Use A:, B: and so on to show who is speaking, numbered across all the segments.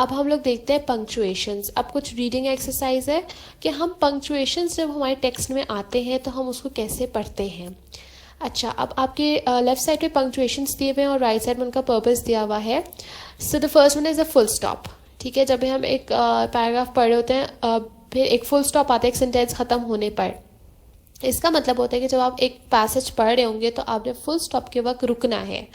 A: अब हम लोग देखते हैं पंक्चुएशंस। अब कुछ रीडिंग एक्सरसाइज है कि हम पंक्चुएशंस जब हमारे टेक्स्ट में आते हैं तो हम उसको कैसे पढ़ते हैं। अच्छा, अब आपके लेफ्ट साइड पे पंक्चुएशंस दिए हुए हैं और राइट साइड में उनका पर्पस दिया हुआ है। So the first one is a full stop. ठीक है, जब भी हम एक पैराग्राफ पढ़ रहे होते हैं फिर एक फुल स्टॉप आता है एक सेंटेंस ख़त्म होने पर, इसका मतलब होता है कि जब आप एक पैसेज पढ़ रहे होंगे तो आपने फुल स्टॉप के वक्त रुकना है,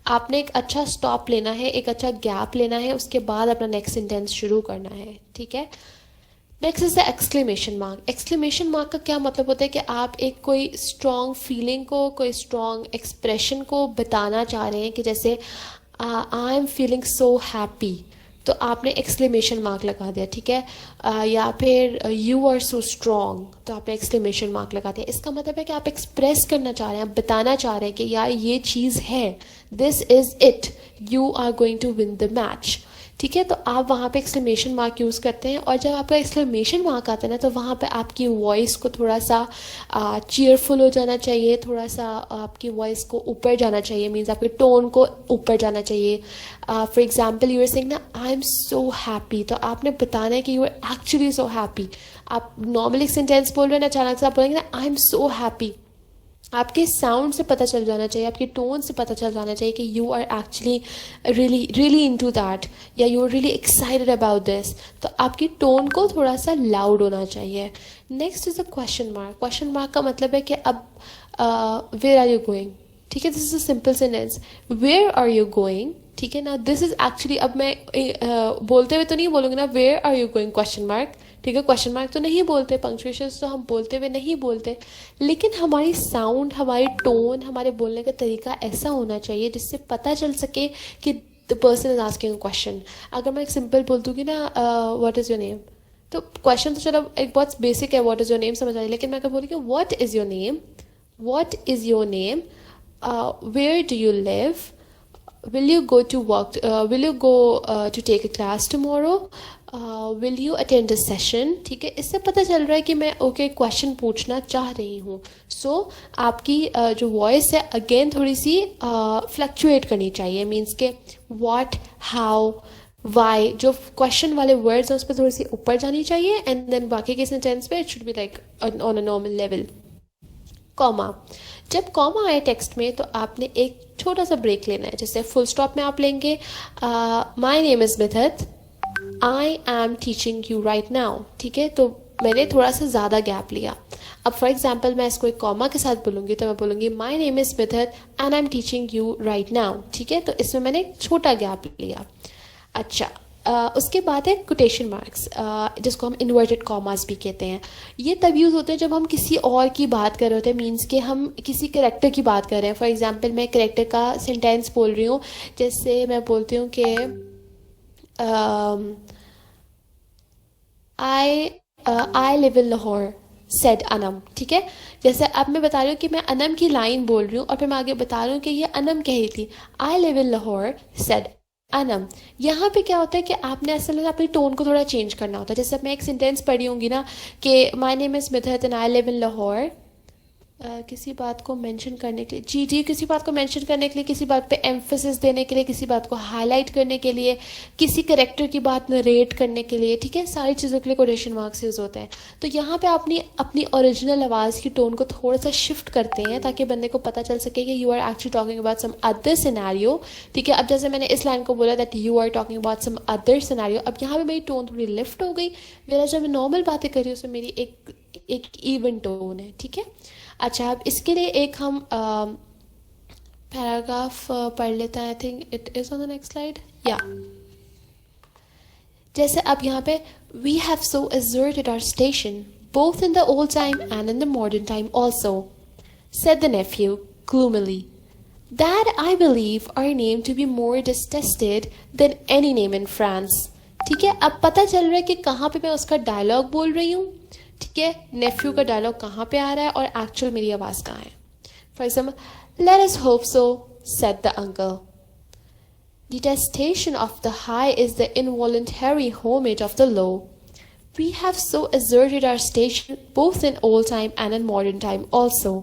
A: आपने एक अच्छा स्टॉप लेना है, एक अच्छा गैप लेना है, उसके बाद अपना नेक्स्ट सेंटेंस शुरू करना है। ठीक है, next is the exclamation mark. Exclamation mark का क्या मतलब होता है कि आप एक कोई स्ट्रॉन्ग फीलिंग को, कोई स्ट्रॉन्ग एक्सप्रेशन को बताना चाह रहे हैं कि जैसे I am feeling so happy, तो आपने एक्सक्लेमेशन मार्क लगा दिया। ठीक है, या फिर यू आर सो स्ट्रॉन्ग, तो आपने एक्सक्लेमेशन मार्क लगा दिया। इसका मतलब है कि आप एक्सप्रेस करना चाह रहे हैं, आप बताना चाह रहे हैं कि यार ये चीज़ है, this is it, you are going to win the match. ठीक है, तो आप वहाँ पे एक्सक्लेमेशन मार्क यूज़ करते हैं, और जब आपका एक्सक्लेमेशन मार्क आता है ना तो वहाँ पे आपकी वॉइस को थोड़ा सा चीयरफुल हो जाना चाहिए, थोड़ा सा आपकी वॉइस को ऊपर जाना चाहिए, मीन्स आपके टोन को ऊपर जाना चाहिए। For example you are saying ना आई एम सो हैप्पी, तो आपने बताना है कि you are actually so happy. आप नॉर्मली सेंटेंस बोल रहे हैं ना, अचानक से आप बोलेंगे ना आई एम सो हैप्पी, आपके साउंड से पता चल जाना चाहिए, आपके टोन से पता चल जाना चाहिए कि you are actually really really into that, या you are really excited about this. तो आपकी टोन को थोड़ा सा लाउड होना चाहिए। Next is a question mark. Question mark का मतलब है कि अब वेयर आर यू गोइंग। ठीक है, this is a simple sentence, where are you going. ठीक है ना, दिस इज एक्चुअली, अब मैं बोलते हुए तो नहीं बोलूँगी ना where are you going question mark. ठीक है, क्वेश्चन मार्क तो नहीं बोलते, पंक्चुएशंस तो हम बोलते हुए नहीं बोलते, लेकिन हमारी साउंड, हमारी टोन, हमारे बोलने का तरीका ऐसा होना चाहिए जिससे पता चल सके कि the person is asking a question. अगर मैं एक सिंपल बोल दूँगी ना व्हाट इज़ योर नेम, तो क्वेश्चन तो चलो एक बहुत बेसिक है, व्हाट इज़ योर नेम समझ आ रही है, लेकिन मैं अगर बोलूँगी what is your name, what is your name, where do you live, will you go to work, will you go to take a class tomorrow, will you attend a session। ठीक है, इससे पता चल रहा है कि मैं ओके क्वेश्चन पूछना चाह रही हूँ। सो आपकी जो वॉइस है अगेन थोड़ी सी फ्लक्चुएट करनी चाहिए, मीन्स के व्हाट, हाउ, वाई, जो क्वेश्चन वाले वर्ड्स हैं उस पर थोड़ी सी ऊपर जानी चाहिए, एंड देन बाकी के सेंटेंस पे it should be like on a normal level. Comma, जब कॉमा आए टेक्स्ट में तो आपने एक छोटा सा ब्रेक लेना है। जैसे फुल स्टॉप में आप लेंगे my name is Mithat, I am teaching you right now. ठीक है, तो मैंने थोड़ा सा ज़्यादा गैप लिया। अब फॉर एग्जाम्पल मैं इसको एक कॉमा के साथ बोलूँगी तो मैं बोलूँगी my name is Mithat and I am teaching you right now. ठीक है, तो इसमें मैंने एक छोटा गैप लिया। अच्छा, उसके बाद है कोटेशन मार्क्स, जिसको हम इन्वर्टेड कॉमास भी कहते हैं। ये तब यूज़ होते हैं जब हम किसी और की बात कर रहे होते हैं, मीन्स कि हम किसी कैरेक्टर की बात कर रहे हैं। फॉर एग्जांपल मैं कैरेक्टर का सेंटेंस बोल रही हूँ, जैसे मैं बोलती हूँ कि आई live in Lahore said Anam. ठीक है, जैसे अब मैं बता रही हूँ कि मैं अनम की लाइन बोल रही हूँ और फिर मैं आगे बता रही हूँ कि ये अनम कह रही थी, आई live in Lahore said Anam. यहाँ पे क्या होता है कि आपने असल में अपनी टोन को थोड़ा चेंज करना होता है। जैसे मैं एक सेंटेंस पढ़ी होंगी ना कि my name is Mithat and I live in Lahore, किसी बात को मेंशन करने के लिए, जी किसी बात को मेंशन करने के लिए, किसी बात पे एम्फेसिस देने के लिए, किसी बात को हाईलाइट करने के लिए, किसी करेक्टर की बात नरेट करने के लिए। ठीक है, सारी चीज़ों के लिए कोटेशन मार्क्स यूज़ होते हैं। तो यहाँ पे अपनी अपनी ओरिजिनल आवाज़ की टोन को थोड़ा सा शिफ्ट करते हैं ताकि बंदे को पता चल सके कि you are actually talking about some other scenario. ठीक है, अब जैसे मैंने इस लाइन को बोला that you are talking about some other scenario, अब यहाँ पे मेरी टोन थोड़ी लिफ्ट हो गई, मेरा जब मैं नॉर्मल बातें कर रही हूँ उसमें मेरी एक इवन टोन है। ठीक है, अच्छा, अब इसके लिए एक हम पैराग्राफ पढ़ लेते हैं। I think it is on the next slide, या जैसे अब यहाँ पे we have so asserted our station both in the old time and in the modern time also, said the nephew gloomily, that I believe our name to be more detested than any name in France। ठीक है, अब पता चल रहा है कि कहाँ पे मैं उसका डायलॉग बोल रही हूँ। ठीक है, नेफ्यू का डायलॉग कहाँ पे आ रहा है और एक्चुअल मेरी आवाज़ कहाँ है। For example, let us hope so said the uncle, detestation of the high is the involuntary homage of the low, we have so asserted our station both in old time and in modern time also,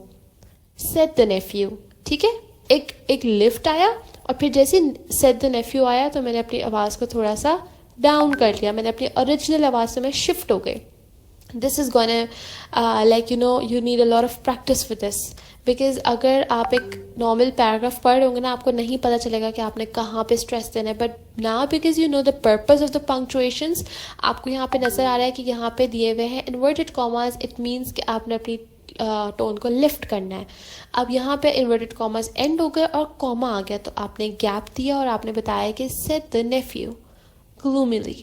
A: said the nephew। ठीक है, एक lift आया और फिर जैसे said the nephew आया तो मैंने अपनी आवाज़ को थोड़ा सा डाउन कर लिया, मैंने अपनी ओरिजिनल आवाज़ से मैं शिफ्ट हो गई. This is gonna like you need a lot of practice with this. Because अगर आप एक नॉर्मल पैराग्राफ पढ़ रहे होंगे ना, आपको नहीं पता चलेगा कि आपने कहाँ पे स्ट्रेस देना है. But now because you know the purpose of the punctuations, आपको यहाँ पे नज़र आ रहा है कि यहाँ पे दिए हुए हैं इन्वर्टेड कॉमास. इट मीन्स कि आपने अपनी टोन को लिफ्ट करना है. अब यहाँ पे इन्वर्टेड कॉमास एंड हो गए और कॉमा आ गया, तो आपने गैप दिया और आपने बताया कि सेड द नेफ्यू gloomily.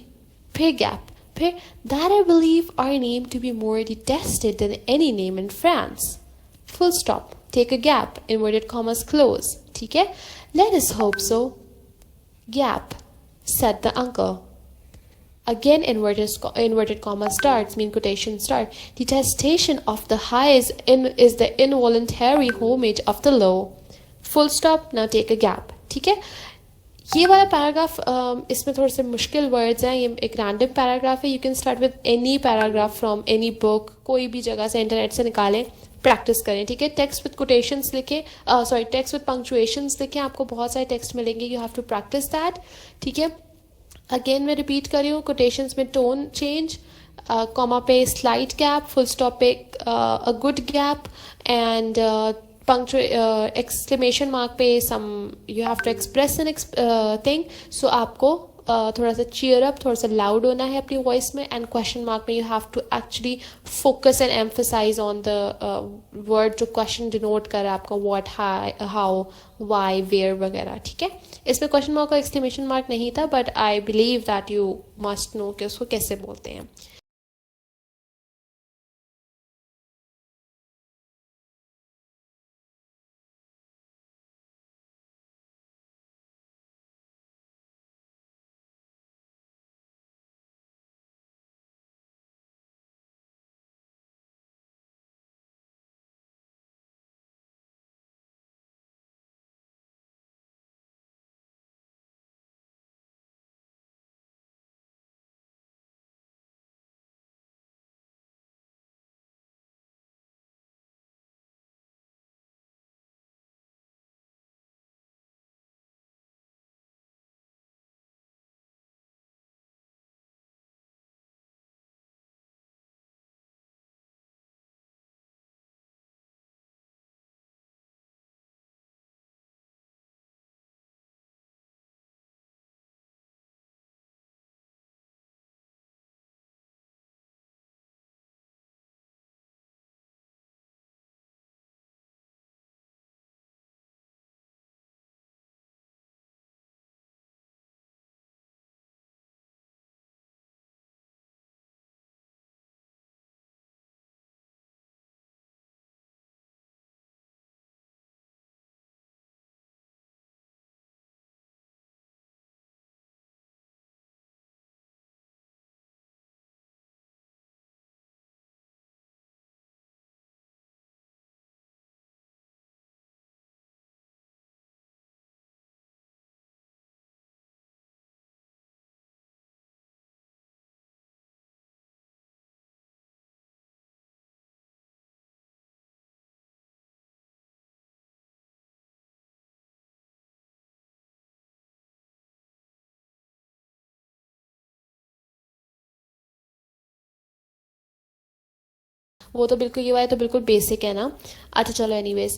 A: फिर गैप, फिर that I believe our name to be more detested than any name in France. Full stop. Take a gap. Inverted commas close. ठीक है? Let us hope so. Gap. Said the uncle. Again inverted comma starts, mean quotation start. Detestation of the high is the involuntary homage of the low. Full stop. Now take a gap. ठीक है? ये वाला paragraph इसमें थोड़े से मुश्किल words हैं. ये एक रैंडम पैराग्राफ है. You can start with any paragraph from any book. कोई भी जगह से इंटरनेट से निकालें, प्रैक्टिस करें. ठीक है? टेक्स्ट विद कोटेशंस लिखें, सॉरी टेक्स्ट विद पंक्चुएशंस लिखें. आपको बहुत सारे टेक्स्ट मिलेंगे. You have to practice that. ठीक है? अगेन मैं रिपीट कर रही हूँ. कोटेशंस में टोन चेंज, कॉमा पे स्लाइट गैप, फुल स्टॉप पे a good gap, and exclamation mark पे some you have to express an thing. So आपको थोड़ा सा चीयर अप, थोड़ा सा लाउड होना है अपनी वॉइस में. एंड क्वेश्चन मार्क में you have to actually focus and emphasise on the word जो क्वेश्चन डिनोट कर रहा है आपका, व्हाट, हाउ, वाई, वेयर वगैरह. ठीक है? इसमें क्वेश्चन मार्क और एक्सक्लेमेशन मार्क नहीं था, but I believe that you must know कि उसको कैसे बोलते हैं. वो तो बिल्कुल, ये वाला तो बिल्कुल बेसिक है ना. अच्छा चलो, एनीवेज.